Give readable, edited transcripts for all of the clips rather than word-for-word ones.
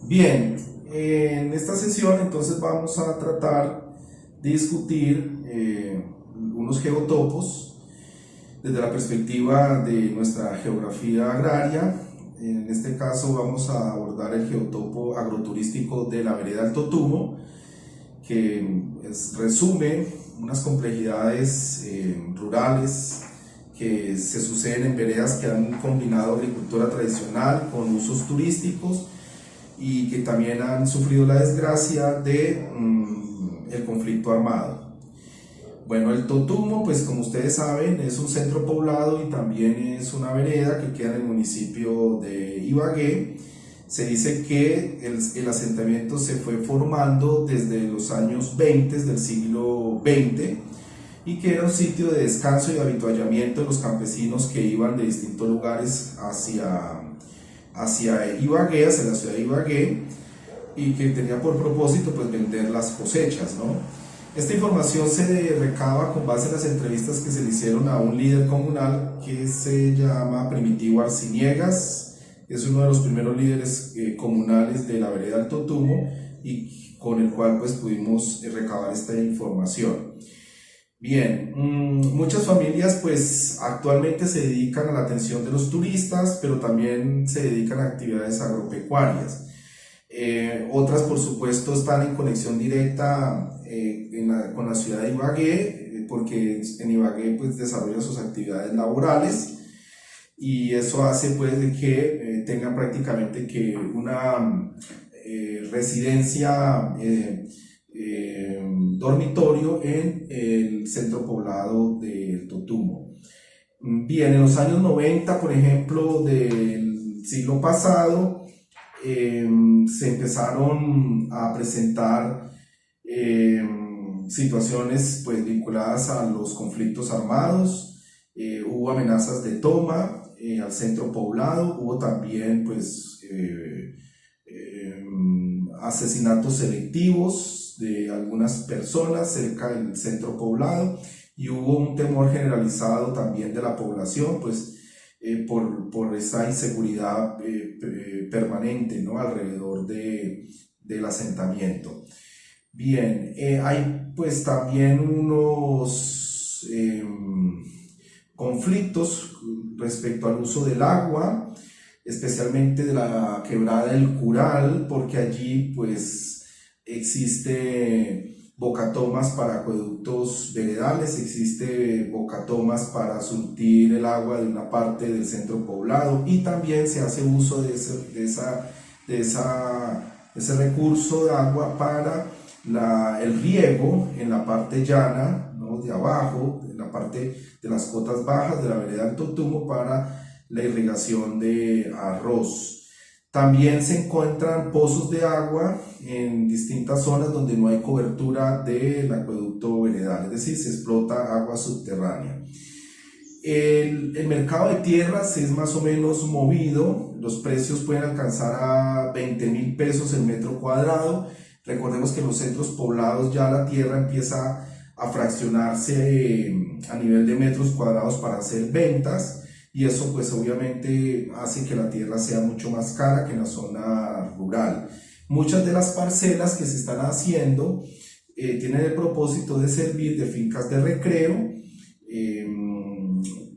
Bien, en esta sesión entonces vamos a tratar de discutir unos geotopos desde la perspectiva de nuestra geografía agraria. En este caso vamos a abordar el geotopo agroturístico de la vereda Alto Tumo, que resume unas complejidades rurales que se suceden en veredas que han combinado agricultura tradicional con usos turísticos y que también han sufrido la desgracia de el conflicto armado. Bueno, el Totumo, pues como ustedes saben, es un centro poblado y también es una vereda que queda en el municipio de Ibagué. Se dice que el asentamiento se fue formando desde los años 20 del siglo XX y que era un sitio de descanso y avituallamiento de los campesinos que iban de distintos lugares hacia Ibagué, hacia la ciudad de Ibagué, y que tenía por propósito pues vender las cosechas, ¿no? Esta información se recaba con base en las entrevistas que se le hicieron a un líder comunal que se llama Primitivo Arciniegas, que es uno de los primeros líderes comunales de la vereda Alto Tumo y con el cual pues pudimos recabar esta información. Bien, muchas familias pues actualmente se dedican a la atención de los turistas, pero también se dedican a actividades agropecuarias. Otras, por supuesto, están en conexión directa con la ciudad de Ibagué, porque en Ibagué pues desarrollan sus actividades laborales y eso hace pues de que tengan prácticamente que una residencia dormitorio en el centro poblado de Totumo. Bien, en los años 90, por ejemplo, del siglo pasado, se empezaron a presentar eh, situaciones pues vinculadas a los conflictos armados, hubo amenazas de toma al centro poblado, hubo también pues asesinatos selectivos de algunas personas cerca del centro poblado y hubo un temor generalizado también de la población pues por esta inseguridad permanente, ¿no? Alrededor del asentamiento. Bien, hay pues también unos conflictos respecto al uso del agua, especialmente de la quebrada del Cural, porque allí pues existe bocatomas para acueductos veredales, existe bocatomas para surtir el agua de una parte del centro poblado y también se hace uso de ese recurso de agua para el riego en la parte llana, ¿no? De abajo, en la parte de las cotas bajas de la vereda Alto Tumo para la irrigación de arroz. También se encuentran pozos de agua en distintas zonas donde no hay cobertura del acueducto veredal, es decir, se explota agua subterránea. El mercado de tierras es más o menos movido, los precios pueden alcanzar a 20.000 pesos el metro cuadrado. Recordemos que en los centros poblados ya la tierra empieza a fraccionarse a nivel de metros cuadrados para hacer ventas y eso pues obviamente hace que la tierra sea mucho más cara que en la zona rural. Muchas de las parcelas que se están haciendo tienen el propósito de servir de fincas de recreo, eh,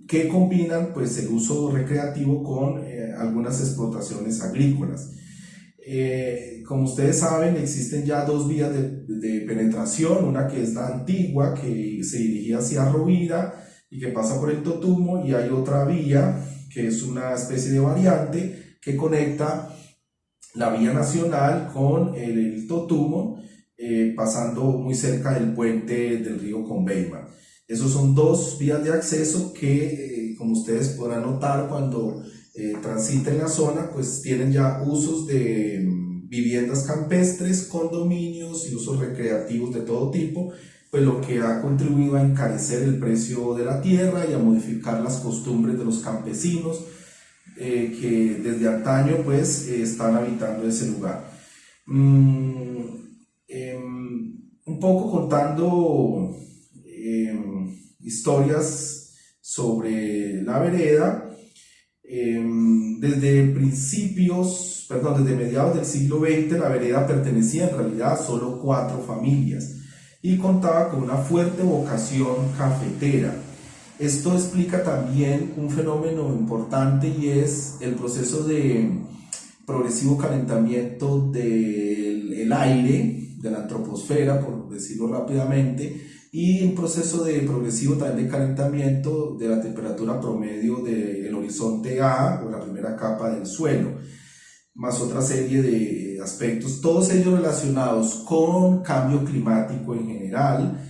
que combinan pues el uso recreativo con algunas explotaciones agrícolas. Como ustedes saben, existen ya dos vías de penetración, una que es la antigua, que se dirigía hacia Rovira y que pasa por el Totumo, y hay otra vía, que es una especie de variante, que conecta la vía nacional con el Totumo, pasando muy cerca del puente del río Conveima. Esos son dos vías de acceso que, como ustedes podrán notar cuando transiten la zona, pues tienen ya usos de viviendas campestres, condominios y usos recreativos de todo tipo, pues lo que ha contribuido a encarecer el precio de la tierra y a modificar las costumbres de los campesinos que desde antaño pues están habitando ese lugar. Un poco contando historias sobre la vereda. Desde principios, perdón, desde mediados del siglo XX la vereda pertenecía en realidad a solo 4 familias y contaba con una fuerte vocación cafetera. Esto explica también un fenómeno importante y es el proceso de progresivo calentamiento del aire, de la troposfera, por decirlo rápidamente, y un proceso de progresivo también de calentamiento de la temperatura promedio del horizonte A o la primera capa del suelo, más otra serie de aspectos, todos ellos relacionados con cambio climático en general,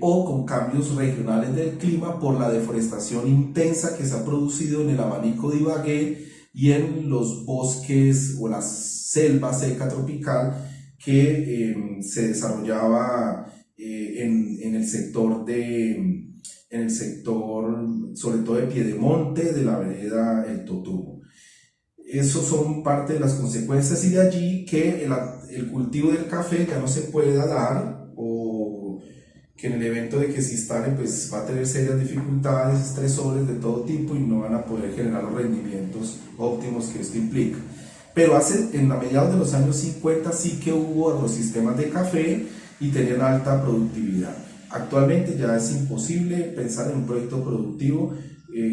o con cambios regionales del clima por la deforestación intensa que se ha producido en el abanico de Ibagué y en los bosques o la selva seca tropical que se desarrollaba en el sector sobre todo de Piedemonte, de la vereda El Totumo. Esos son parte de las consecuencias y de allí que el cultivo del café ya no se pueda dar, o que en el evento de que se instale pues va a tener serias dificultades, estresores de todo tipo y no van a poder generar los rendimientos óptimos que esto implica. Pero en mediados de los años 50 sí que hubo agrosistemas de café y tenían alta productividad. Actualmente ya es imposible pensar en un proyecto productivo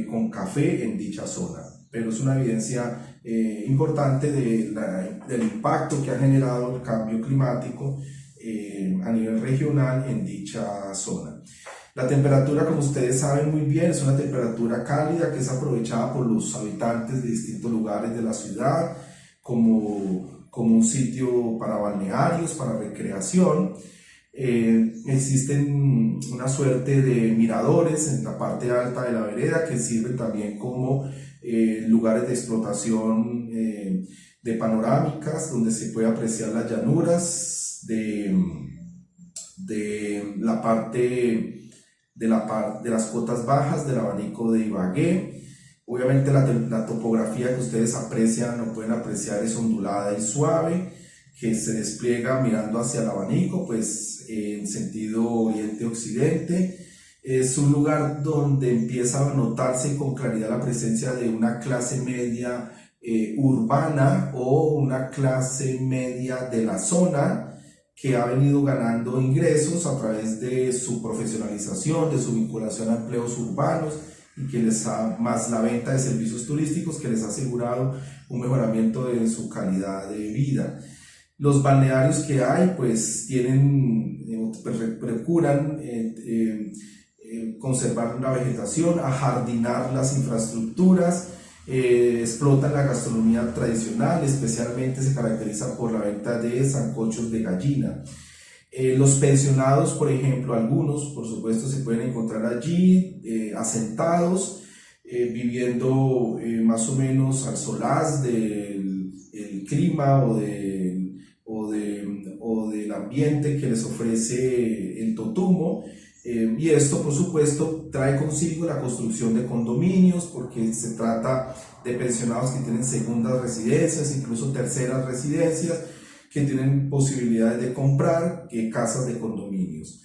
con café en dicha zona, pero es una evidencia importante del impacto que ha generado el cambio climático a nivel regional en dicha zona. La temperatura, como ustedes saben muy bien, es una temperatura cálida que es aprovechada por los habitantes de distintos lugares de la ciudad como un sitio para balnearios, para recreación. Existen una suerte de miradores en la parte alta de la vereda que sirven también como lugares de explotación de panorámicas donde se puede apreciar las llanuras de la parte de las cotas bajas del abanico de Ibagué. Obviamente la topografía que ustedes aprecian o pueden apreciar es ondulada y suave, que se despliega mirando hacia el abanico, pues en sentido oriente-occidente. Es un lugar donde empieza a notarse con claridad la presencia de una clase media urbana o una clase media de la zona que ha venido ganando ingresos a través de su profesionalización, de su vinculación a empleos urbanos y que más la venta de servicios turísticos que les ha asegurado un mejoramiento de su calidad de vida. Los balnearios que hay pues procuran conservar la vegetación, ajardinar las infraestructuras, explotan la gastronomía tradicional, especialmente se caracteriza por la venta de sancochos de gallina. Los pensionados, por ejemplo, algunos, por supuesto, se pueden encontrar allí asentados, viviendo más o menos al solaz del clima o del ambiente que les ofrece el Totumo. Y esto, por supuesto, trae consigo la construcción de condominios, porque se trata de pensionados que tienen segundas residencias, incluso terceras residencias, que tienen posibilidades de comprar casas de condominios.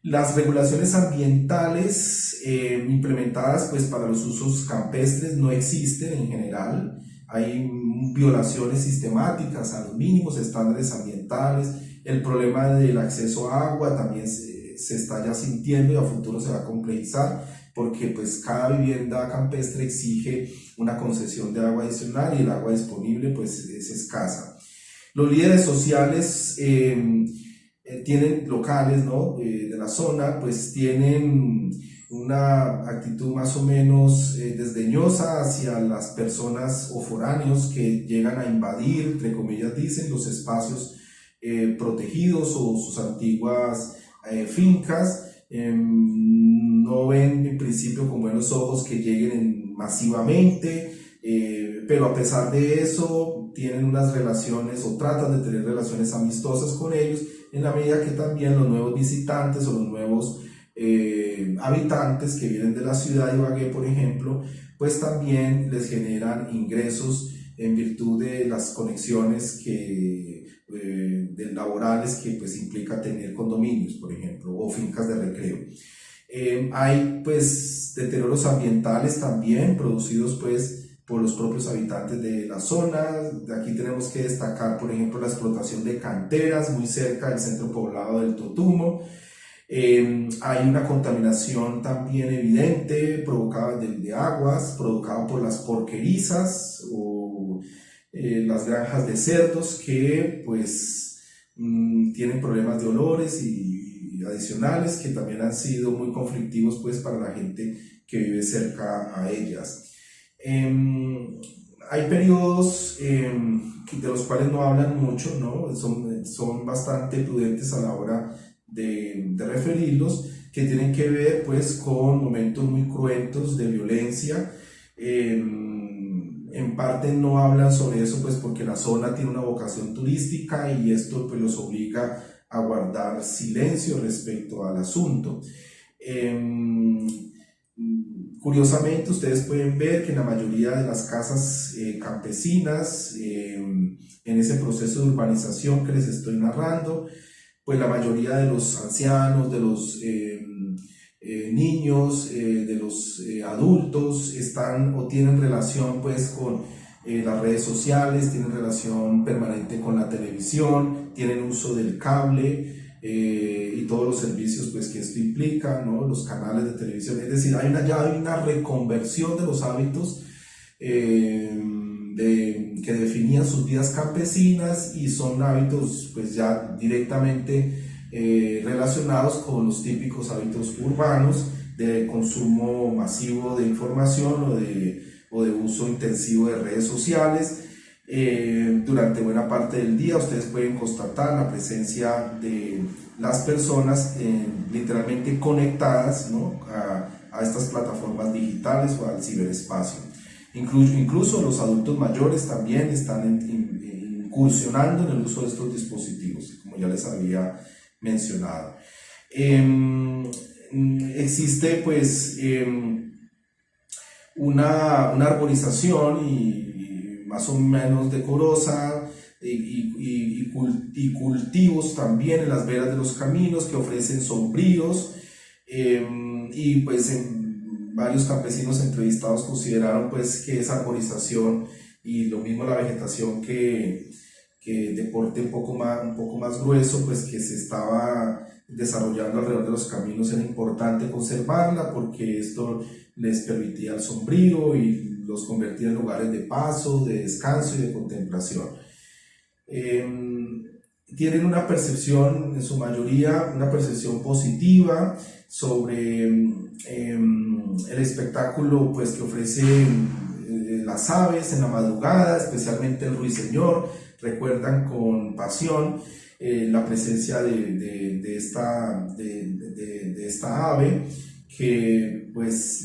Las regulaciones ambientales implementadas pues, para los usos campestres no existen en general. Hay violaciones sistemáticas a los mínimos estándares ambientales. El problema del acceso a agua también se está ya sintiendo y a futuro se va a complejizar porque pues cada vivienda campestre exige una concesión de agua adicional y el agua disponible pues es escasa. Los líderes sociales locales, ¿no? De la zona pues tienen una actitud más o menos desdeñosa hacia las personas o foráneos que llegan a invadir, entre comillas dicen, los espacios protegidos o sus antiguas fincas. No ven en principio con buenos ojos que lleguen masivamente, pero a pesar de eso tienen unas relaciones o tratan de tener relaciones amistosas con ellos en la medida que también los nuevos visitantes o los nuevos habitantes que vienen de la ciudad de Ibagué, por ejemplo, pues también les generan ingresos en virtud de las conexiones laborales que pues implica tener condominios, por ejemplo, o fincas de recreo. Hay pues deterioros ambientales también producidos pues por los propios habitantes de la zona. De aquí tenemos que destacar, por ejemplo, la explotación de canteras muy cerca del centro poblado del Totumo. Hay una contaminación también evidente provocada de aguas, provocada por las porquerizas o las granjas de cerdos que pues tienen problemas de olores y adicionales que también han sido muy conflictivos pues para la gente que vive cerca a ellas. Hay periodos de los cuales no hablan mucho, ¿no? Son bastante prudentes a la hora de referirlos, que tienen que ver pues con momentos muy cruentos de violencia. En parte no hablan sobre eso pues porque la zona tiene una vocación turística y esto pues los obliga a guardar silencio respecto al asunto. Curiosamente, ustedes pueden ver que en la mayoría de las casas campesinas, en ese proceso de urbanización que les estoy narrando, pues la mayoría de los ancianos, de los niños, de los adultos están o tienen relación pues con las redes sociales, tienen relación permanente con la televisión, tienen uso del cable y todos los servicios pues que esto implica, ¿no? Los canales de televisión. Es decir, ya hay una reconversión de los hábitos que definían sus vidas campesinas y son hábitos pues ya directamente relacionados con los típicos hábitos urbanos de consumo masivo de información o de uso intensivo de redes sociales. Durante buena parte del día ustedes pueden constatar la presencia de las personas literalmente conectadas, ¿no? a estas plataformas digitales o al ciberespacio. Incluso los adultos mayores también están incursionando en el uso de estos dispositivos, como ya les había mencionado. Existe pues una arborización y más o menos decorosa y cultivos también en las veras de los caminos que ofrecen sombríos y pues varios campesinos entrevistados consideraron pues que esa arborización y lo mismo la vegetación que de porte un poco más grueso pues que se estaba desarrollando alrededor de los caminos era importante conservarla porque esto les permitía el sombrío y los convertía en lugares de paso, de descanso y de contemplación. Tienen una percepción, en su mayoría, una percepción positiva sobre el espectáculo pues, que ofrecen las aves en la madrugada, especialmente el ruiseñor. Recuerdan con pasión la presencia de esta ave que pues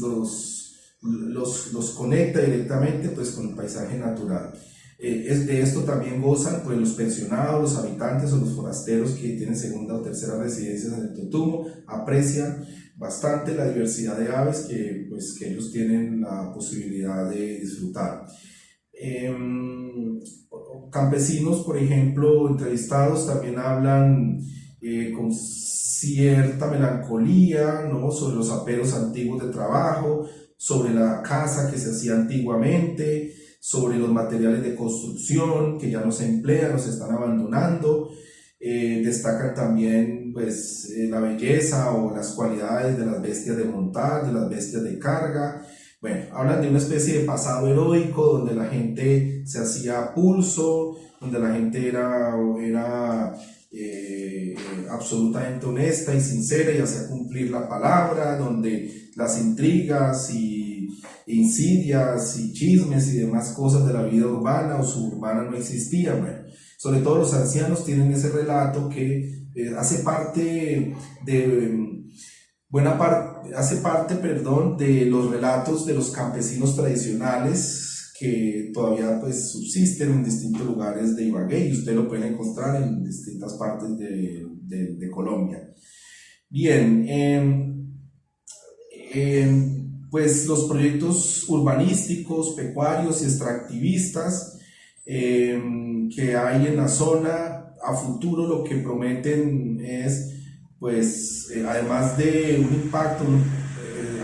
los conecta directamente pues, con el paisaje natural. De esto también gozan pues, los pensionados, los habitantes o los forasteros que tienen segunda o tercera residencias en el Totumo, aprecian bastante la diversidad de aves que ellos tienen la posibilidad de disfrutar. Campesinos, por ejemplo, entrevistados también hablan con cierta melancolía, ¿no? Sobre los aperos antiguos de trabajo, sobre la caza que se hacía antiguamente, sobre los materiales de construcción que ya no se emplean o se están abandonando. Destacan también pues, la belleza o las cualidades de las bestias de montar, de las bestias de carga. Bueno, hablan de una especie de pasado heroico donde la gente se hacía pulso, donde la gente era absolutamente honesta y sincera y hacía cumplir la palabra, donde las intrigas y insidias y chismes y demás cosas de la vida urbana o suburbana no existían. Bueno, sobre todo los ancianos tienen ese relato que hace parte de de los relatos de los campesinos tradicionales que todavía pues subsisten en distintos lugares de Ibagué y usted lo puede encontrar en distintas partes de Colombia. Bien, pues los proyectos urbanísticos, pecuarios y extractivistas que hay en la zona a futuro lo que prometen es pues además de un impacto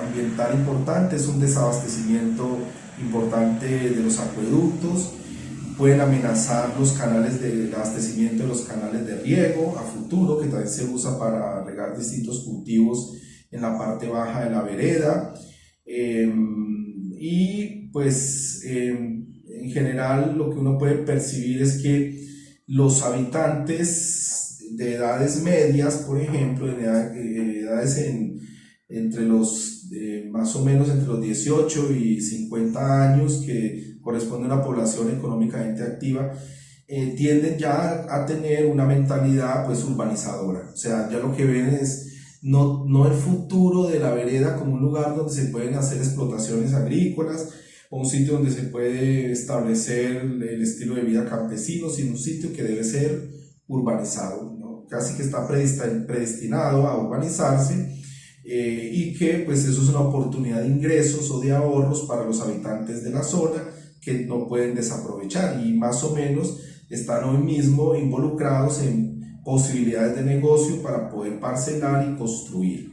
ambiental ambiental importante, es un desabastecimiento importante de los acueductos, pueden amenazar los canales de abastecimiento de los canales de riego a futuro, que también se usa para regar distintos cultivos en la parte baja de la vereda. Y pues en general lo que uno puede percibir es que los habitantes de edades medias, por ejemplo, edades entre los más o menos entre los 18 y 50 años, que corresponde a una población económicamente activa, tienden ya a tener una mentalidad pues urbanizadora. O sea, ya lo que ven es no el futuro de la vereda como un lugar donde se pueden hacer explotaciones agrícolas o un sitio donde se puede establecer el estilo de vida campesino, sino un sitio que debe ser urbanizado, ¿no? Casi que está predestinado a urbanizarse, y que pues eso es una oportunidad de ingresos o de ahorros para los habitantes de la zona que no pueden desaprovechar, y más o menos están hoy mismo involucrados en posibilidades de negocio para poder parcelar y construir.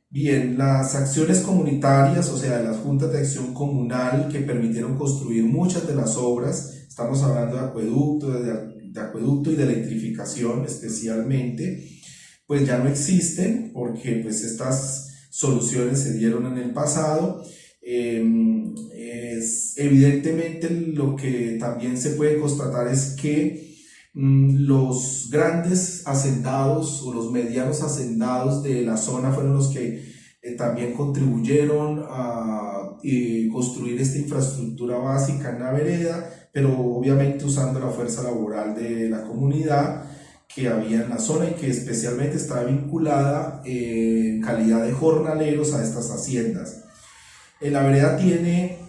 Bien, las acciones comunitarias, o sea, las juntas de acción comunal que permitieron construir muchas de las obras, estamos hablando de acueducto y de electrificación especialmente, pues ya no existen, porque pues estas soluciones se dieron en el pasado. Evidentemente lo que también se puede constatar es que los grandes hacendados o los medianos hacendados de la zona fueron los que también contribuyeron a construir esta infraestructura básica en la vereda, pero obviamente usando la fuerza laboral de la comunidad que había en la zona y que especialmente estaba vinculada en calidad de jornaleros a estas haciendas. La vereda tiene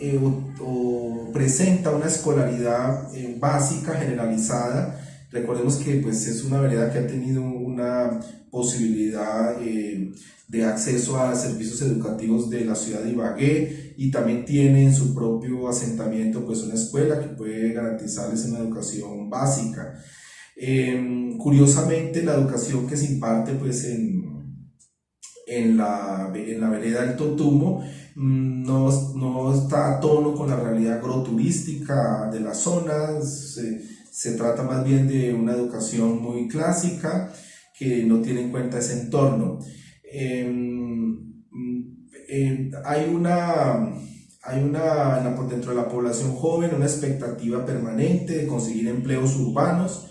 o presenta una escolaridad básica generalizada. Recordemos que pues, es una vereda que ha tenido una posibilidad de acceso a servicios educativos de la ciudad de Ibagué, y también tiene en su propio asentamiento pues, una escuela que puede garantizarles una educación básica. Curiosamente, la educación que se imparte pues, en la vereda del Totumo no está a tono con la realidad agroturística de la zona. Se trata más bien de una educación muy clásica que no tiene en cuenta ese entorno. Dentro de la población joven una expectativa permanente de conseguir empleos urbanos,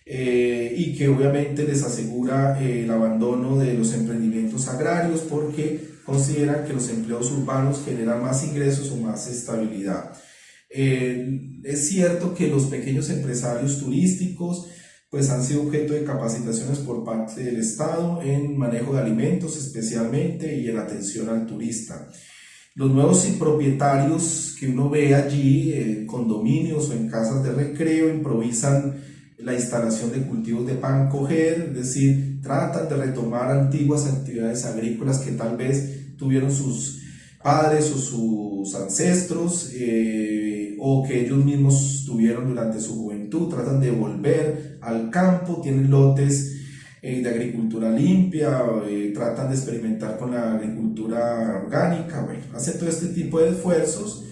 y que obviamente les asegura el abandono de los emprendimientos agrarios, porque consideran que los empleos urbanos generan más ingresos o más estabilidad. Es cierto que los pequeños empresarios turísticos pues han sido objeto de capacitaciones por parte del Estado en manejo de alimentos especialmente y en atención al turista. Los nuevos propietarios que uno ve allí en condominios o en casas de recreo improvisan la instalación de cultivos de pan coger, es decir, tratan de retomar antiguas actividades agrícolas que tal vez tuvieron sus padres o sus ancestros, o que ellos mismos tuvieron durante su juventud. Tratan de volver al campo, tienen lotes de agricultura limpia, tratan de experimentar con la agricultura orgánica, bueno, hacen todo este tipo de esfuerzos,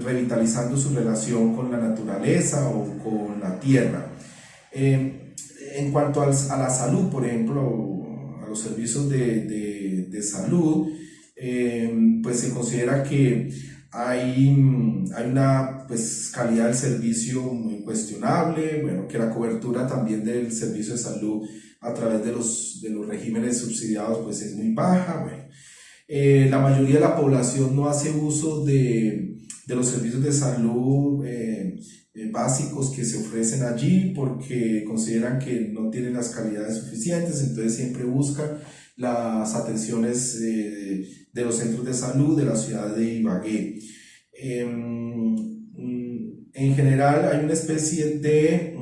revitalizando su relación con la naturaleza o con la tierra. En cuanto a la salud, por ejemplo, a los servicios de salud, pues se considera que hay una pues, calidad del servicio muy cuestionable, bueno, que la cobertura también del servicio de salud a través de los regímenes subsidiados pues, es muy baja. Bueno, la mayoría de la población no hace uso de los servicios de salud básicos que se ofrecen allí, porque consideran que no tienen las calidades suficientes, entonces siempre buscan las atenciones de los centros de salud de la ciudad de Ibagué. En general hay una especie de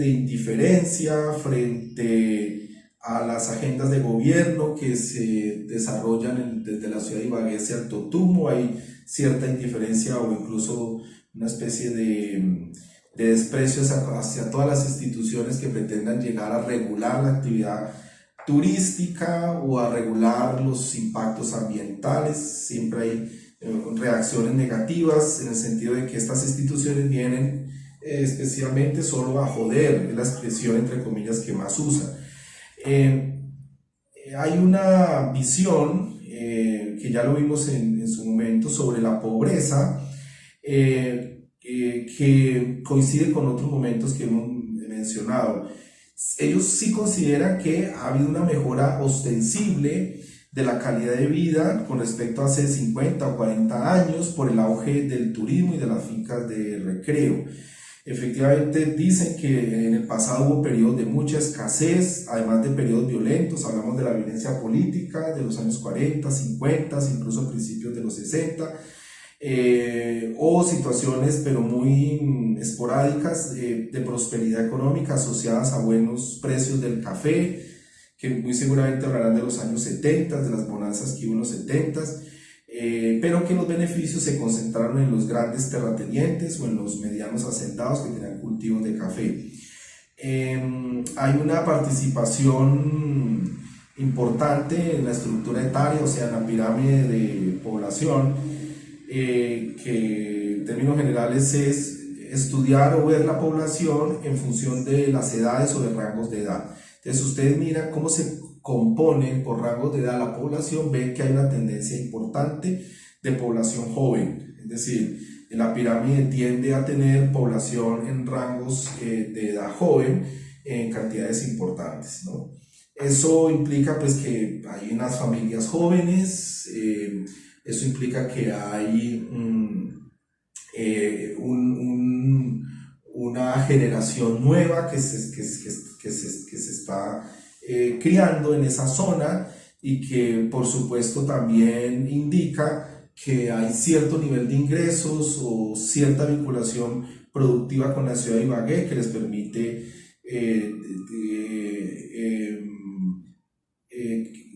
indiferencia frente a las agendas de gobierno que se desarrollan desde la ciudad de Ibagué hacia el Totumo. Hay cierta indiferencia o incluso una especie de de desprecio hacia todas las instituciones que pretendan llegar a regular la actividad turística o a regular los impactos ambientales. Siempre hay reacciones negativas en el sentido de que estas instituciones vienen especialmente solo a joder, es la expresión entre comillas que más usan. Hay una visión que ya lo vimos en su momento sobre la pobreza, que coincide con otros momentos que hemos mencionado. Ellos sí consideran que ha habido una mejora ostensible de la calidad de vida con respecto a hace 50 o 40 años por el auge del turismo y de las fincas de recreo. Efectivamente dicen que en el pasado hubo periodos de mucha escasez, además de periodos violentos. Hablamos de la violencia política de los años 40, 50, incluso principios de los 60, o situaciones pero muy esporádicas de prosperidad económica asociadas a buenos precios del café, que muy seguramente hablarán de los años 70, de las bonanzas que hubo en los 70, pero que los beneficios se concentraron en los grandes terratenientes o en los medianos hacendados que tenían cultivos de café. Hay una participación importante en la estructura etaria, o sea, en la pirámide de población, que en términos generales es estudiar o ver la población en función de las edades o de rangos de edad. Entonces, ustedes miran cómo se componen por rangos de edad la población, ven que hay una tendencia importante de población joven, es decir, la pirámide tiende a tener población en rangos de edad joven en cantidades importantes, ¿no? Eso implica pues que hay unas familias jóvenes, eso implica que hay una generación nueva que se está criando en esa zona, y que por supuesto también indica que hay cierto nivel de ingresos o cierta vinculación productiva con la ciudad de Ibagué que les permite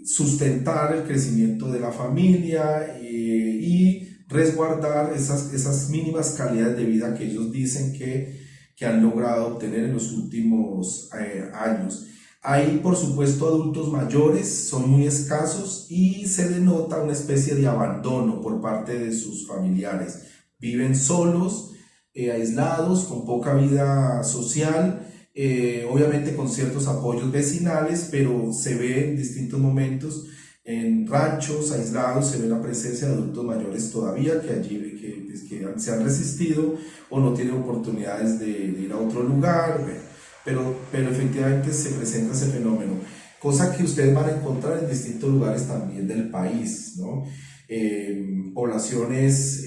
sustentar el crecimiento de la familia y resguardar esas mínimas calidades de vida que ellos dicen que han logrado obtener en los últimos años. Hay, por supuesto, adultos mayores, son muy escasos y se denota una especie de abandono por parte de sus familiares. Viven solos, aislados, con poca vida social, obviamente con ciertos apoyos vecinales, pero se ve en distintos momentos en ranchos aislados, se ve la presencia de adultos mayores todavía que allí que se han resistido o no tienen oportunidades de ir a otro lugar. Pero efectivamente se presenta ese fenómeno, cosa que ustedes van a encontrar en distintos lugares también del país, ¿no? Poblaciones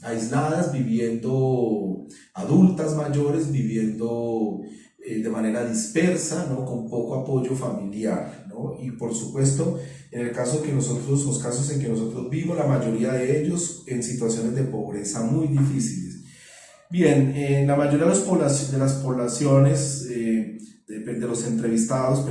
aisladas viviendo, adultas mayores viviendo de manera dispersa, ¿no? Con poco apoyo familiar, ¿no? Y por supuesto, en los casos en que nosotros vimos, la mayoría de ellos en situaciones de pobreza muy difíciles. Bien, la mayoría de las poblaciones, de los entrevistados,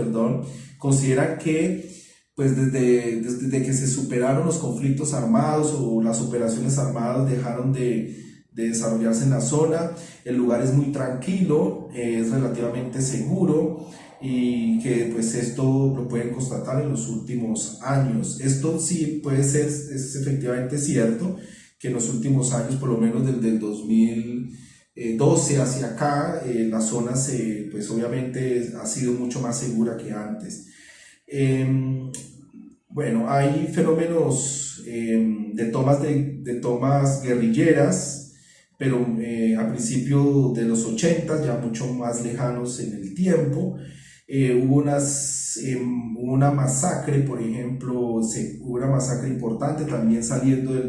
consideran que pues desde que se superaron los conflictos armados o las operaciones armadas dejaron de desarrollarse en la zona, el lugar es muy tranquilo, es relativamente seguro, y que pues esto lo pueden constatar en los últimos años. Esto sí puede ser, es efectivamente cierto, que en los últimos años, por lo menos desde el 2012 hacia acá, la zona pues obviamente ha sido mucho más segura que antes. Bueno, hay fenómenos de tomas guerrilleras, pero a principios de los 80, ya mucho más lejanos en el tiempo. Hubo una masacre, por ejemplo, hubo una masacre importante también saliendo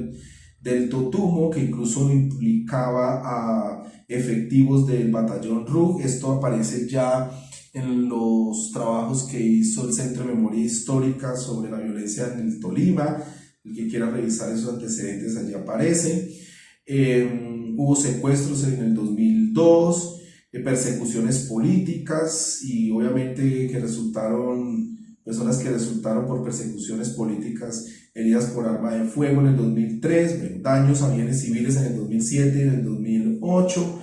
del Totumo, que incluso implicaba a efectivos del batallón RUG. Esto aparece ya en los trabajos que hizo el Centro de Memoria Histórica sobre la violencia en el Tolima. El que quiera revisar esos antecedentes allí aparece. Hubo secuestros en el 2002, persecuciones políticas, y obviamente personas que resultaron por persecuciones políticas heridas por arma de fuego en el 2003, daños a bienes civiles en el 2007 y en el 2008.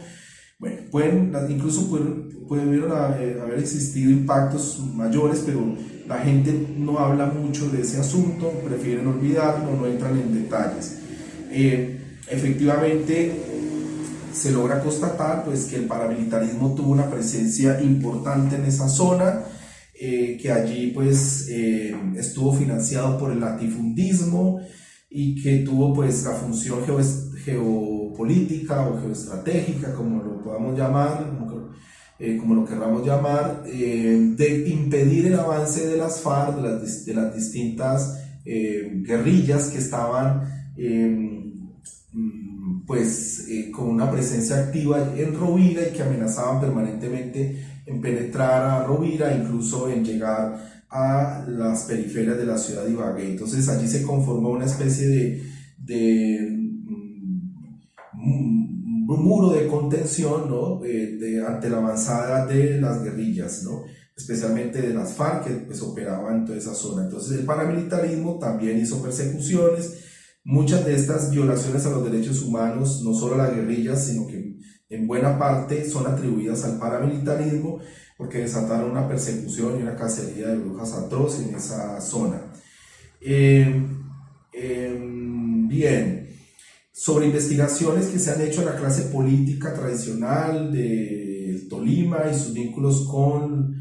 incluso pudieron haber existido impactos mayores, pero la gente no habla mucho de ese asunto, prefieren olvidarlo, no entran en detalles. Efectivamente, se logra constatar pues, que el paramilitarismo tuvo una presencia importante en esa zona, que allí pues, estuvo financiado por el latifundismo y que tuvo pues, la función geopolítica o geoestratégica, como lo podamos llamar, como lo queramos llamar, de impedir el avance de las FARC, de las distintas guerrillas que estaban con una presencia activa en Rovira y que amenazaban permanentemente en penetrar a Rovira, incluso en llegar a las periferias de la ciudad de Ibagué. Entonces allí se conformó una especie de muro de contención, ¿no? Ante la avanzada de las guerrillas, ¿no? Especialmente de las FARC, que pues, operaban en toda esa zona. Entonces el paramilitarismo también hizo persecuciones. Muchas de estas violaciones a los derechos humanos, no solo a las guerrillas, sino que en buena parte son atribuidas al paramilitarismo, porque desataron una persecución y una cacería de brujas atroz en esa zona. Bien, sobre investigaciones que se han hecho en la clase política tradicional de Tolima y sus vínculos con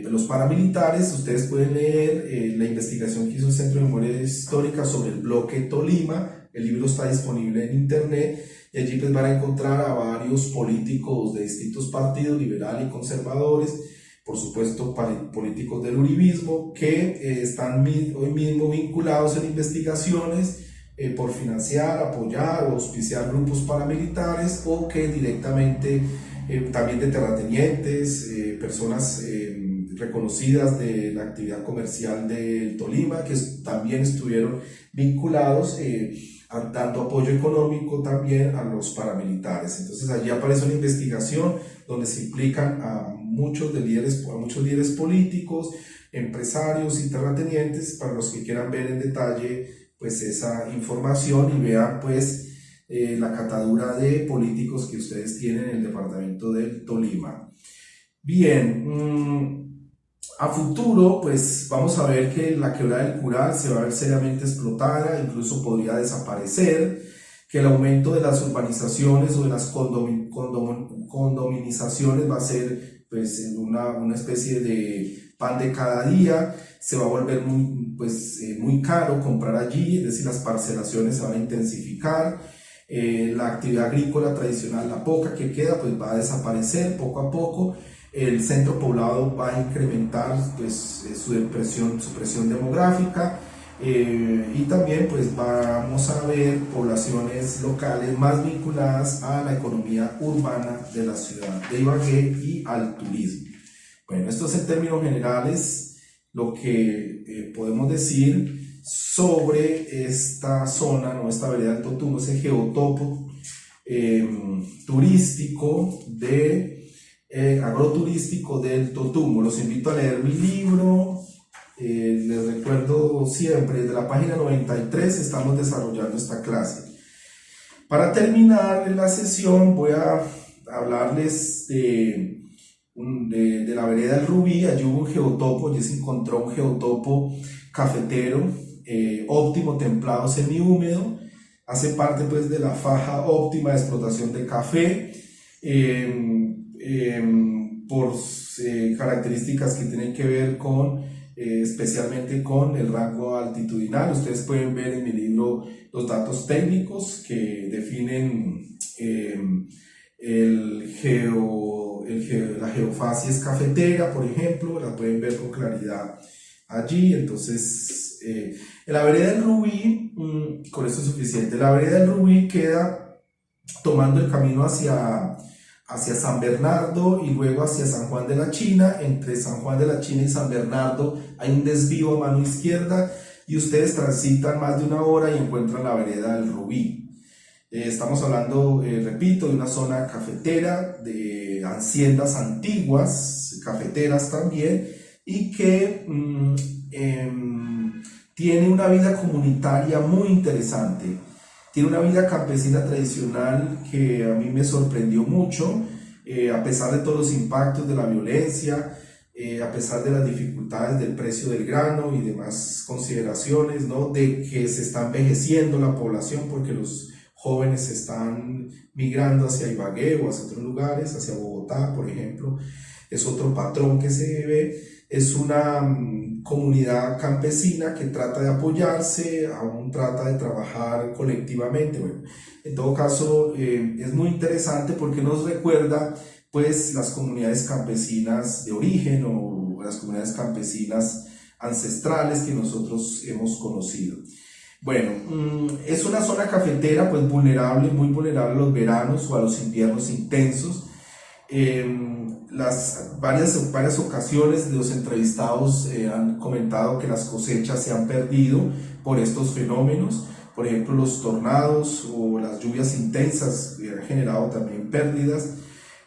los paramilitares, ustedes pueden leer la investigación que hizo el Centro de Memoria Histórica sobre el bloque Tolima. El libro está disponible en internet y allí pues van a encontrar a varios políticos de distintos partidos, liberales y conservadores, por supuesto políticos del uribismo, que están hoy mismo vinculados en investigaciones por financiar, apoyar o auspiciar grupos paramilitares, o que directamente también de terratenientes, personas reconocidas de la actividad comercial del Tolima, que también estuvieron vinculados, dando apoyo económico también a los paramilitares. Entonces allí aparece una investigación donde se implican a muchos líderes políticos, empresarios y terratenientes, para los que quieran ver en detalle pues esa información y vean pues la catadura de políticos que ustedes tienen en el departamento del Tolima. Bien, a futuro pues vamos a ver que la quebrada del Cural se va a ver seriamente explotada, incluso podría desaparecer, que el aumento de las urbanizaciones o de las condominizaciones va a ser pues una especie de pan de cada día. Se va a volver muy caro comprar allí, es decir, las parcelaciones se van a intensificar. La actividad agrícola tradicional, la poca que queda, pues va a desaparecer poco a poco. El centro poblado va a incrementar pues, su presión demográfica, y también pues vamos a ver poblaciones locales más vinculadas a la economía urbana de la ciudad de Ibagué y al turismo. Bueno, esto es en términos generales lo que podemos decir sobre esta zona, ¿no? Esta vereda del Totumo, ese geotopo turístico agroturístico del Totumo. Los invito a leer mi libro. Les recuerdo siempre, desde la página 93 estamos desarrollando esta clase. Para terminar la sesión voy a hablarles de la vereda del Rubí. Allí hubo un geotopo, allí se encontró un geotopo cafetero óptimo, templado, semihúmedo. Hace parte pues de la faja óptima de explotación de café, por características que tienen que ver con especialmente con el rango altitudinal. Ustedes pueden ver en mi libro los datos técnicos que definen la geofacies cafetera, por ejemplo, la pueden ver con claridad allí. Entonces, en la vereda del Rubí, con esto es suficiente. La vereda del Rubí queda tomando el camino hacia San Bernardo y luego hacia San Juan de la China. Entre San Juan de la China y San Bernardo hay un desvío a mano izquierda y ustedes transitan más de una hora y encuentran la vereda del Rubí. Estamos hablando, repito, de una zona cafetera, de haciendas antiguas, cafeteras también, y que tiene una vida comunitaria muy interesante. tiene una vida campesina tradicional que a mí me sorprendió mucho, a pesar de todos los impactos de la violencia, a pesar de las dificultades del precio del grano y demás consideraciones, ¿no? De que se está envejeciendo la población porque los jóvenes están migrando hacia Ibagué o hacia otros lugares, hacia Bogotá, por ejemplo, es otro patrón que se ve. Es una comunidad campesina que trata de apoyarse, aún trata de trabajar colectivamente. Bueno, en todo caso, es muy interesante porque nos recuerda pues las comunidades campesinas de origen o las comunidades campesinas ancestrales que nosotros hemos conocido. Bueno, es una zona cafetera pues vulnerable, muy vulnerable a los veranos o a los inviernos intensos. Varias ocasiones los entrevistados han comentado que las cosechas se han perdido por estos fenómenos. Por ejemplo, los tornados o las lluvias intensas han generado también pérdidas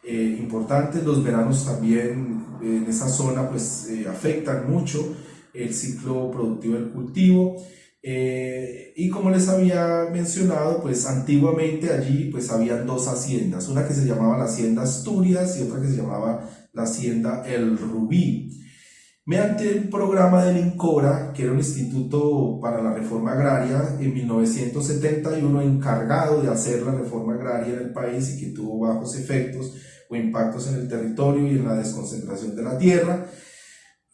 importantes. Los veranos también en esa zona pues afectan mucho el ciclo productivo del cultivo. Y como les había mencionado, pues antiguamente allí pues habían dos haciendas, una que se llamaba la Hacienda Asturias y otra que se llamaba la Hacienda El Rubí. Mediante el programa del INCORA, que era un instituto para la reforma agraria, en 1971 encargado de hacer la reforma agraria en el país y que tuvo bajos efectos o impactos en el territorio y en la desconcentración de la tierra,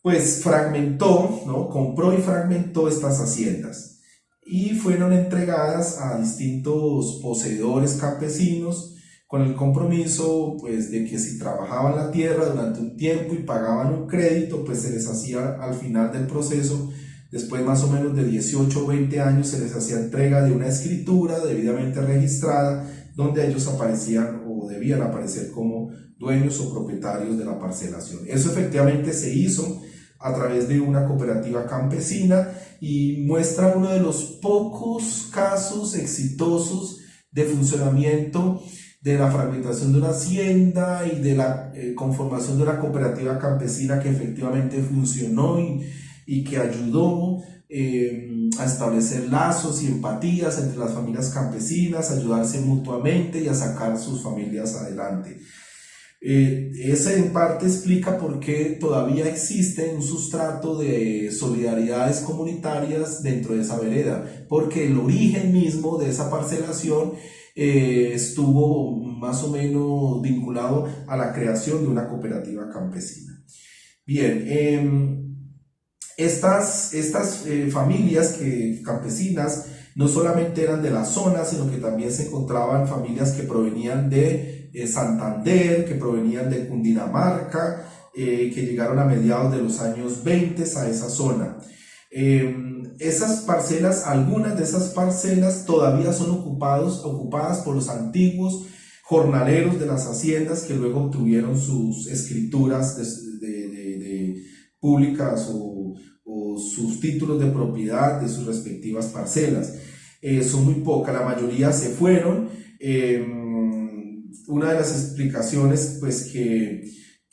pues fragmentó, ¿no? Compró y fragmentó estas haciendas y fueron entregadas a distintos poseedores campesinos con el compromiso pues de que si trabajaban la tierra durante un tiempo y pagaban un crédito, pues se les hacía al final del proceso, después más o menos de 18 o 20 años, se les hacía entrega de una escritura debidamente registrada donde ellos aparecían o debían aparecer como dueños o propietarios de la parcelación. Eso efectivamente se hizo a través de una cooperativa campesina y muestra uno de los pocos casos exitosos de funcionamiento de la fragmentación de una hacienda y de la conformación de una cooperativa campesina que efectivamente funcionó y que ayudó a establecer lazos y empatías entre las familias campesinas, a ayudarse mutuamente y a sacar sus familias adelante. Ese en parte explica por qué todavía existe un sustrato de solidaridades comunitarias dentro de esa vereda, porque el origen mismo de esa parcelación estuvo más o menos vinculado a la creación de una cooperativa campesina. Bien, estas familias campesinas no solamente eran de la zona, sino que también se encontraban familias que provenían de Santander, que provenían de Cundinamarca, que llegaron a mediados de los años 20 a esa zona. Esas parcelas, algunas de esas parcelas todavía son ocupadas por los antiguos jornaleros de las haciendas que luego obtuvieron sus escrituras públicas o sus títulos de propiedad de sus respectivas parcelas. Son muy pocas, la mayoría se fueron. Una de las explicaciones pues, que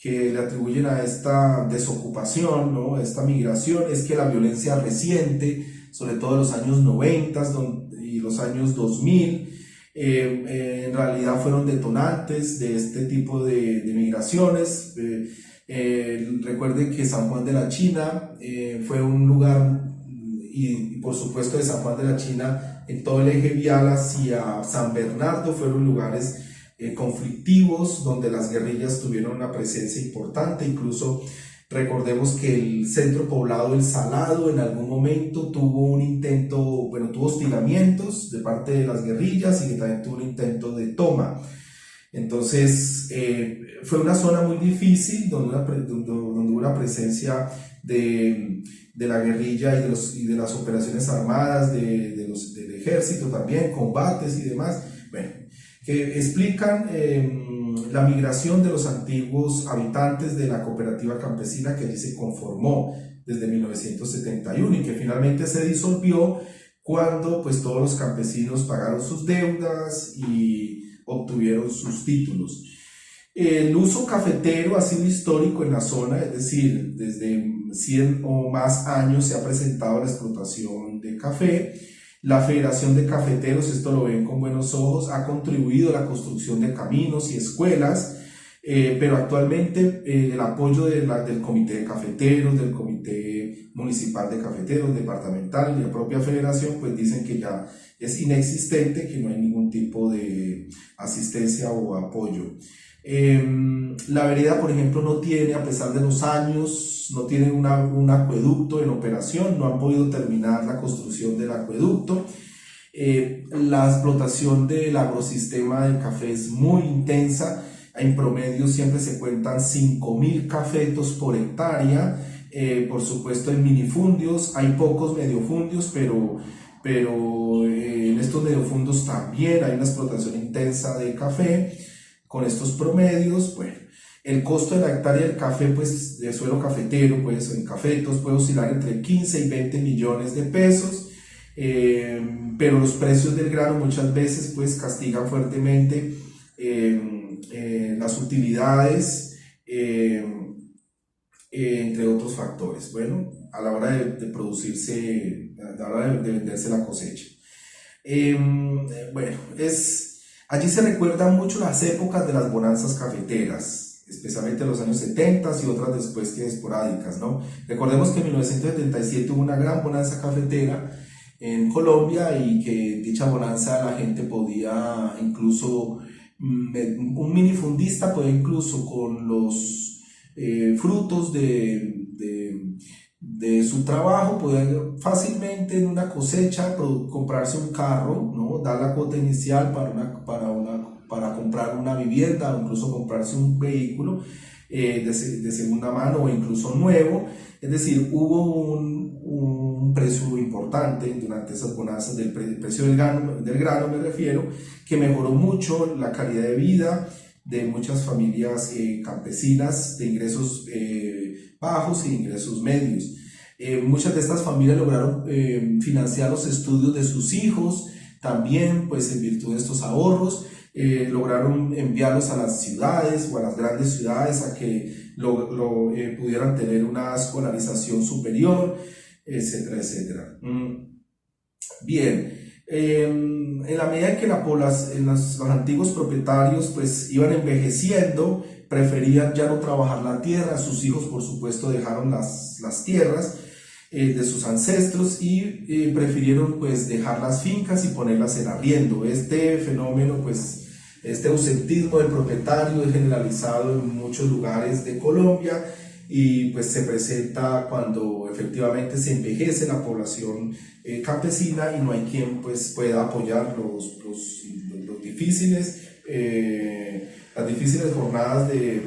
le atribuyen a esta desocupación, ¿no? Esta migración, es que la violencia reciente, sobre todo en los años 90 y los años 2000, en realidad fueron detonantes de este tipo de migraciones. Recuerden que San Juan de la China fue un lugar, y por supuesto de San Juan de la China en todo el eje vial hacia San Bernardo fueron lugares conflictivos donde las guerrillas tuvieron una presencia importante. Incluso recordemos que el centro poblado El Salado en algún momento tuvo tuvo hostigamientos de parte de las guerrillas y que también tuvo un intento de toma. Entonces fue una zona muy difícil donde hubo una presencia de la guerrilla y de las operaciones armadas del ejército también, combates y demás, bueno, que explican la migración de los antiguos habitantes de la cooperativa campesina que allí se conformó desde 1971 y que finalmente se disolvió cuando pues todos los campesinos pagaron sus deudas y obtuvieron sus títulos. El uso cafetero ha sido histórico en la zona, es decir, desde 100 o más años se ha presentado la explotación de café La Federación de Cafeteros, esto lo ven con buenos ojos, ha contribuido a la construcción de caminos y escuelas, pero actualmente el apoyo del Comité de Cafeteros, del Comité Municipal de Cafeteros, departamental y la propia federación, pues dicen que ya es inexistente, que no hay ningún tipo de asistencia o apoyo. La vereda, por ejemplo, no tiene, a pesar de los años, no tiene un acueducto en operación, no han podido terminar la construcción del acueducto. La explotación del agrosistema del café es muy intensa. En promedio siempre se cuentan 5.000 cafetos por hectárea. Por supuesto en minifundios, hay pocos mediofundios, pero en estos mediofundios también hay una explotación intensa de café. Con estos promedios, bueno, el costo de la hectárea del café, pues de suelo cafetero, pues en cafetos puede oscilar entre 15 y 20 millones de pesos, pero los precios del grano muchas veces pues castigan fuertemente las utilidades, entre otros factores, bueno, a la hora de producirse, a la hora de venderse la cosecha. Bueno, allí se recuerdan mucho las épocas de las bonanzas cafeteras, especialmente los años 70 y otras después que esporádicas, ¿no? Recordemos que en 1977 hubo una gran bonanza cafetera en Colombia y que dicha bonanza la gente podía incluso, un minifundista podía incluso con los frutos de su trabajo poder fácilmente en una cosecha comprarse un carro, ¿no? Dar la cuota inicial para comprar una vivienda o incluso comprarse un vehículo de segunda mano o incluso nuevo. Es decir, hubo un precio importante durante esas bonanzas del precio del grano me refiero, que mejoró mucho la calidad de vida de muchas familias campesinas de ingresos bajos y ingresos medios. Muchas de estas familias lograron financiar los estudios de sus hijos, también pues en virtud de estos ahorros, lograron enviarlos a las ciudades o a las grandes ciudades a que pudieran tener una escolarización superior, etcétera, etcétera. Bien. En la medida en que los antiguos propietarios pues iban envejeciendo, preferían ya no trabajar la tierra, sus hijos por supuesto dejaron las tierras de sus ancestros y prefirieron pues dejar las fincas y ponerlas en arriendo. Este fenómeno pues, este ausentismo del propietario es generalizado en muchos lugares de Colombia y pues se presenta cuando efectivamente se envejece la población campesina y no hay quien pues pueda apoyar las difíciles jornadas de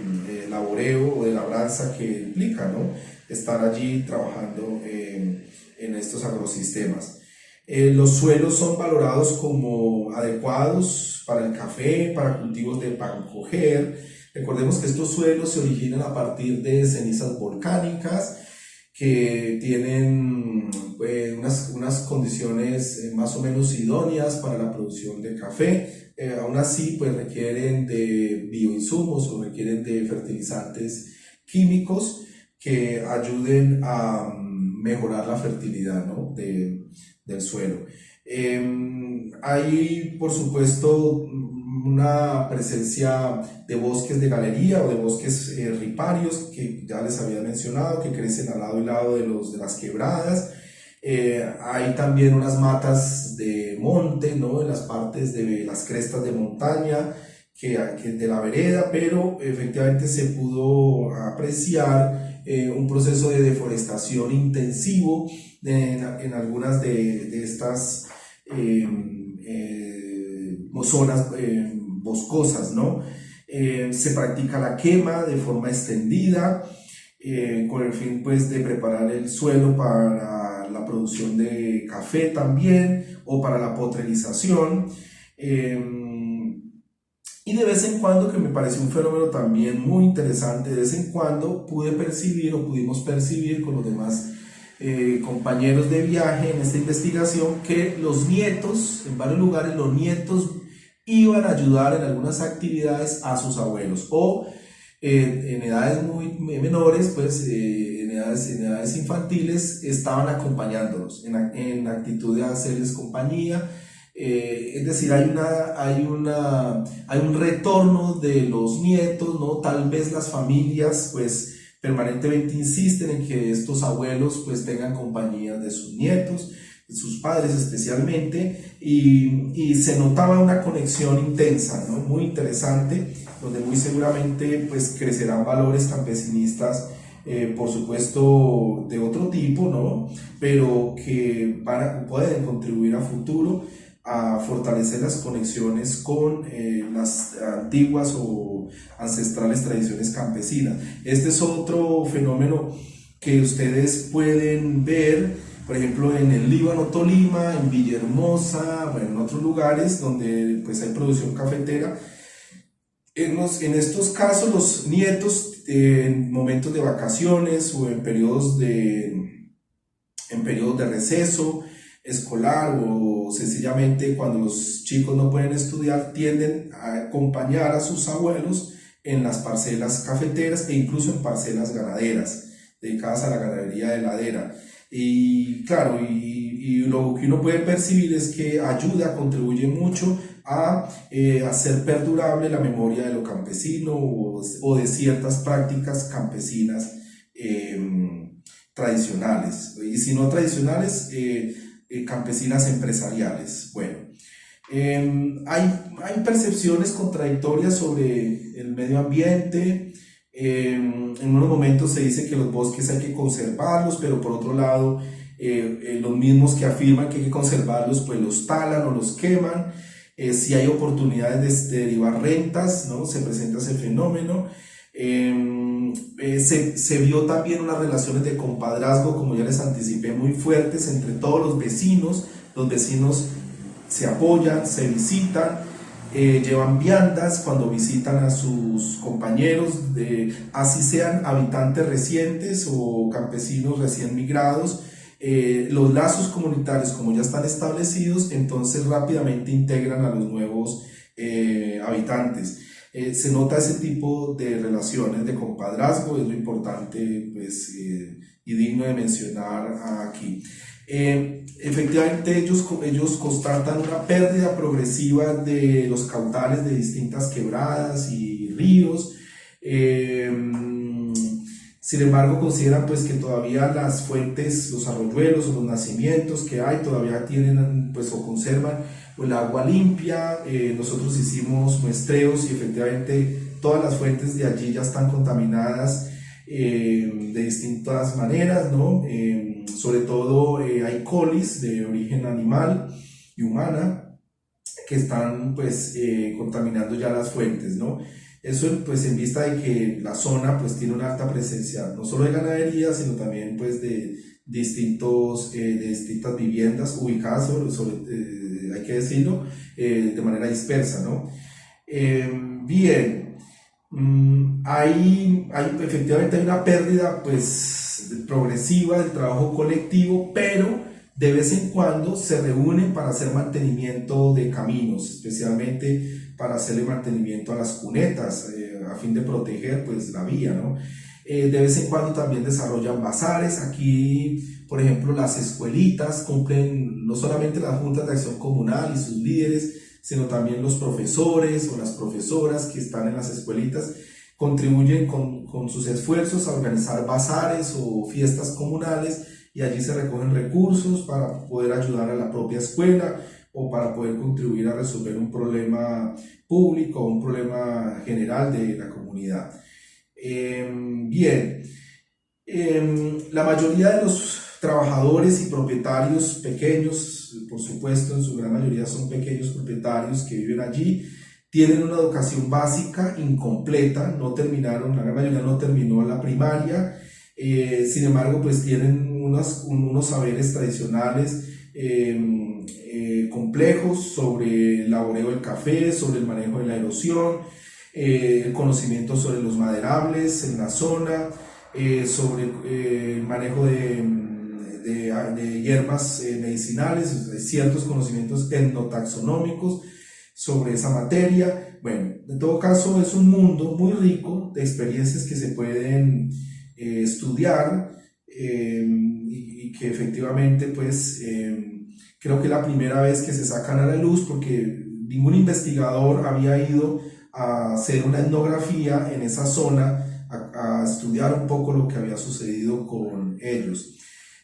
laboreo o de labranza que implica, ¿no? Estar allí trabajando en estos agrosistemas. Los suelos son valorados como adecuados para el café, para cultivos de pancoger. Recordemos que estos suelos se originan a partir de cenizas volcánicas que tienen unas condiciones más o menos idóneas para la producción de café. Aún así, pues requieren de bioinsumos o requieren de fertilizantes químicos que ayuden a mejorar la fertilidad, ¿no? del suelo. Hay, por supuesto, una presencia de bosques de galería o de bosques riparios que ya les había mencionado, que crecen al lado y lado de las quebradas. Hay también unas matas de monte, ¿no? En las partes de las crestas de montaña que de la vereda, pero efectivamente se pudo apreciar un proceso de deforestación intensivo en algunas de estas zonas boscosas, ¿no? Se practica la quema de forma extendida con el fin pues de preparar el suelo para la producción de café también o para la potrerización. Y de vez en cuando, que me pareció un fenómeno también muy interesante, de vez en cuando pudimos percibir con los demás compañeros de viaje en esta investigación que los nietos, en varios lugares los nietos iban a ayudar en algunas actividades a sus abuelos o en edades muy menores, pues en en edades infantiles, estaban acompañándolos en actitud de hacerles compañía. Es decir, hay un retorno de los nietos, ¿no? Tal vez las familias pues permanentemente insisten en que estos abuelos pues tengan compañía de sus nietos, de sus padres especialmente, y se notaba una conexión intensa, ¿no? Muy interesante, donde muy seguramente pues crecerán valores campesinistas, por supuesto de otro tipo, ¿no? Pero que pueden contribuir a futuro a fortalecer las conexiones con las antiguas o ancestrales tradiciones campesinas. Este es otro fenómeno que ustedes pueden ver, por ejemplo, en el Líbano, Tolima, en Villahermosa, bueno, en otros lugares donde pues hay producción cafetera. En estos casos, los nietos, en momentos de vacaciones o en periodos de receso escolar, o sencillamente cuando los chicos no pueden estudiar, tienden a acompañar a sus abuelos en las parcelas cafeteras e incluso en parcelas ganaderas dedicadas a la ganadería de ladera. Y claro, y lo que uno puede percibir es que ayuda, contribuye mucho a hacer perdurable la memoria de lo campesino o de ciertas prácticas campesinas tradicionales, y si no tradicionales, campesinas empresariales. Bueno, hay percepciones contradictorias sobre el medio ambiente. En unos momentos se dice que los bosques hay que conservarlos, pero por otro lado, los mismos que afirman que hay que conservarlos, pues los talan o los queman. Si hay oportunidades de derivar rentas, ¿no? Se presenta ese fenómeno. Se vio también unas relaciones de compadrazgo, como ya les anticipé, muy fuertes entre todos los vecinos. Los vecinos se apoyan, se visitan, llevan viandas cuando visitan a sus compañeros, así sean habitantes recientes o campesinos recién migrados. Los lazos comunitarios, como ya están establecidos, entonces rápidamente integran a los nuevos habitantes. Se nota ese tipo de relaciones de compadrazgo, es lo importante pues, y digno de mencionar aquí. Efectivamente ellos constatan una pérdida progresiva de los caudales de distintas quebradas y ríos. Sin embargo, consideran pues que todavía las fuentes, los arroyuelos o los nacimientos que hay todavía tienen pues o conservan el agua limpia. Nosotros hicimos muestreos y efectivamente todas las fuentes de allí ya están contaminadas de distintas maneras, ¿no? Sobre todo hay colis de origen animal y humana que están pues contaminando ya las fuentes, ¿no? Eso pues en vista de que la zona pues tiene una alta presencia no solo de ganadería, sino también pues de distintas viviendas ubicadas hay que decirlo, de manera dispersa, ¿no? Bien, efectivamente hay una pérdida pues progresiva del trabajo colectivo, pero de vez en cuando se reúnen para hacer mantenimiento de caminos, especialmente para hacerle mantenimiento a las cunetas, a fin de proteger pues la vía, ¿no? De vez en cuando también desarrollan bazares. Aquí, por ejemplo, las escuelitas cumplen no solamente las juntas de acción comunal y sus líderes, sino también los profesores o las profesoras que están en las escuelitas contribuyen con sus esfuerzos a organizar bazares o fiestas comunales, y allí se recogen recursos para poder ayudar a la propia escuela o para poder contribuir a resolver un problema público o un problema general de la comunidad. Bien, la mayoría de los trabajadores y propietarios pequeños, por supuesto en su gran mayoría son pequeños propietarios que viven allí, tienen una educación básica incompleta, la gran mayoría no terminó la primaria. Sin embargo pues tienen unos saberes tradicionales complejos sobre el laboreo del café, sobre el manejo de la erosión, el conocimiento sobre los maderables en la zona, sobre el manejo de hierbas medicinales, ciertos conocimientos etnotaxonómicos sobre esa materia. Bueno, en todo caso es un mundo muy rico de experiencias que se pueden estudiar y que efectivamente pues creo que es la primera vez que se sacan a la luz, porque ningún investigador había ido a hacer una etnografía en esa zona, a estudiar un poco lo que había sucedido con ellos.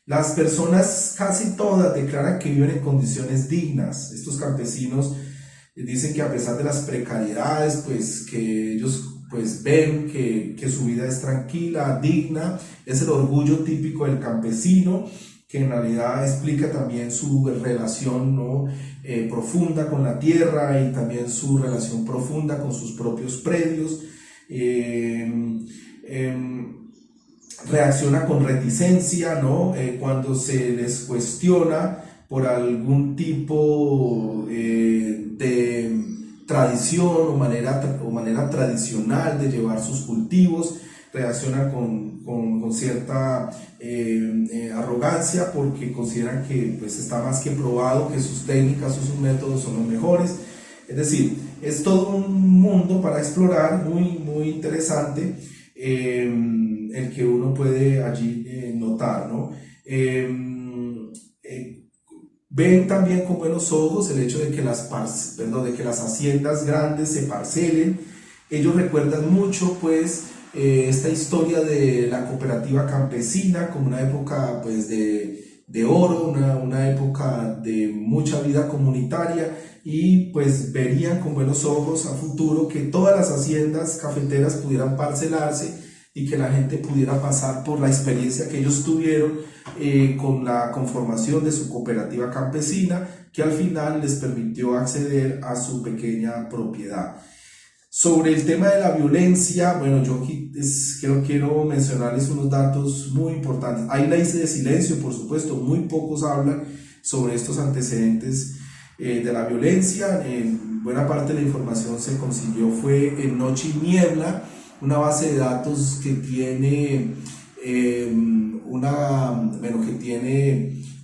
Las personas casi todas declaran que viven en condiciones dignas. Estos campesinos dicen que a pesar de las precariedades, pues que ellos pues ven que su vida es tranquila, digna, es el orgullo típico del campesino, que en realidad explica también su relación, ¿no? Profunda con la tierra, y también su relación profunda con sus propios predios. Reacciona con reticencia, ¿no? Cuando se les cuestiona por algún tipo de tradición o manera tradicional de llevar sus cultivos. Reaccionan con cierta arrogancia, porque consideran que pues, está más que probado que sus técnicas o sus métodos son los mejores. Es decir, es todo un mundo para explorar, muy, muy interesante, el que uno puede allí notar, ¿no? Ven también con buenos ojos el hecho de que las haciendas grandes se parcelen. Ellos recuerdan mucho pues esta historia de la cooperativa campesina como una época pues de oro, una época de mucha vida comunitaria, y pues verían con buenos ojos a futuro que todas las haciendas cafeteras pudieran parcelarse y que la gente pudiera pasar por la experiencia que ellos tuvieron con la conformación de su cooperativa campesina, que al final les permitió acceder a su pequeña propiedad. Sobre el tema de la violencia, bueno, yo aquí quiero mencionarles unos datos muy importantes. Hay leyes de silencio, por supuesto, muy pocos hablan sobre estos antecedentes de la violencia. Buena parte de la información se consiguió fue en Noche y Niebla, una base de datos que tiene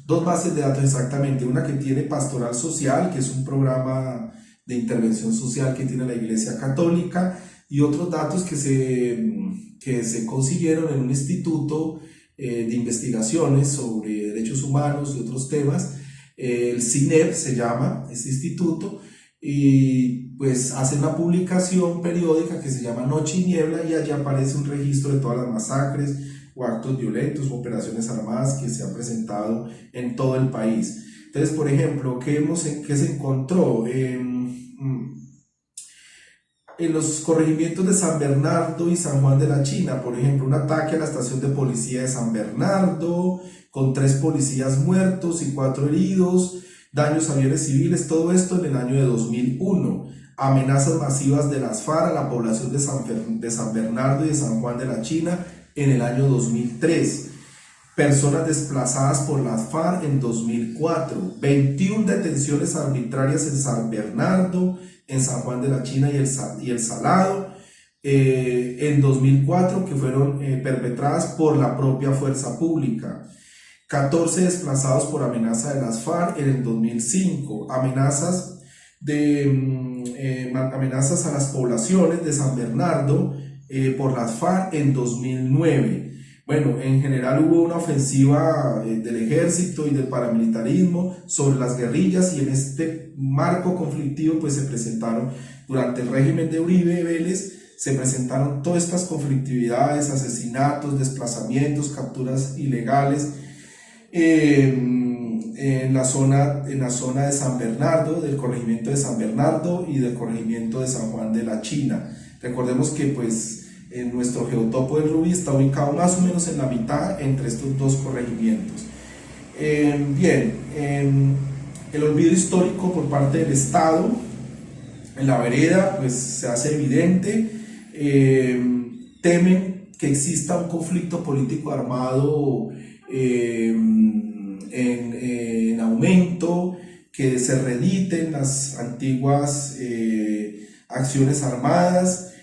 dos bases de datos exactamente, una que tiene Pastoral Social, que es un programa de intervención social que tiene la Iglesia Católica, y otros datos que se consiguieron en un instituto de investigaciones sobre derechos humanos y otros temas. El CINEP se llama este instituto, y pues hace una publicación periódica que se llama Noche y Niebla, y allí aparece un registro de todas las masacres o actos violentos o operaciones armadas que se han presentado en todo el país. Entonces, por ejemplo, ¿qué se encontró? En los corregimientos de San Bernardo y San Juan de la China, por ejemplo, un ataque a la estación de policía de San Bernardo, con 3 policías muertos y 4 heridos, daños a bienes civiles, todo esto en el año de 2001. Amenazas masivas de las FARC a la población de San Bernardo y de San Juan de la China en el año 2003. Personas desplazadas por las FARC en 2004. 21 detenciones arbitrarias en San Bernardo, en San Juan de la China y el Salado, en 2004, que fueron perpetradas por la propia fuerza pública. 14 desplazados por amenaza de las FARC en el 2005. Amenazas a las poblaciones de San Bernardo por las FARC en 2009. Bueno, en general hubo una ofensiva del ejército y del paramilitarismo sobre las guerrillas, y en este marco conflictivo pues se presentaron durante el régimen de Uribe Vélez, se presentaron todas estas conflictividades, asesinatos, desplazamientos, capturas ilegales en la zona de San Bernardo, del corregimiento de San Bernardo y del corregimiento de San Juan de la China. Recordemos que pues en nuestro geotopo del Rubí está ubicado más o menos en la mitad entre estos dos corregimientos. El olvido histórico por parte del Estado en la vereda pues se hace evidente. Temen que exista un conflicto político armado en aumento, que se reediten las antiguas acciones armadas.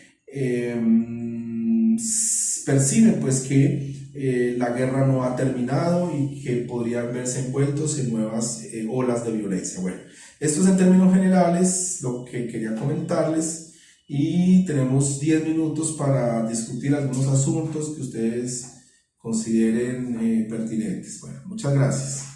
Perciben pues que la guerra no ha terminado y que podrían verse envueltos en nuevas olas de violencia. Bueno, esto es en términos generales lo que quería comentarles, y tenemos 10 minutos para discutir algunos asuntos que ustedes consideren pertinentes. Bueno, muchas gracias.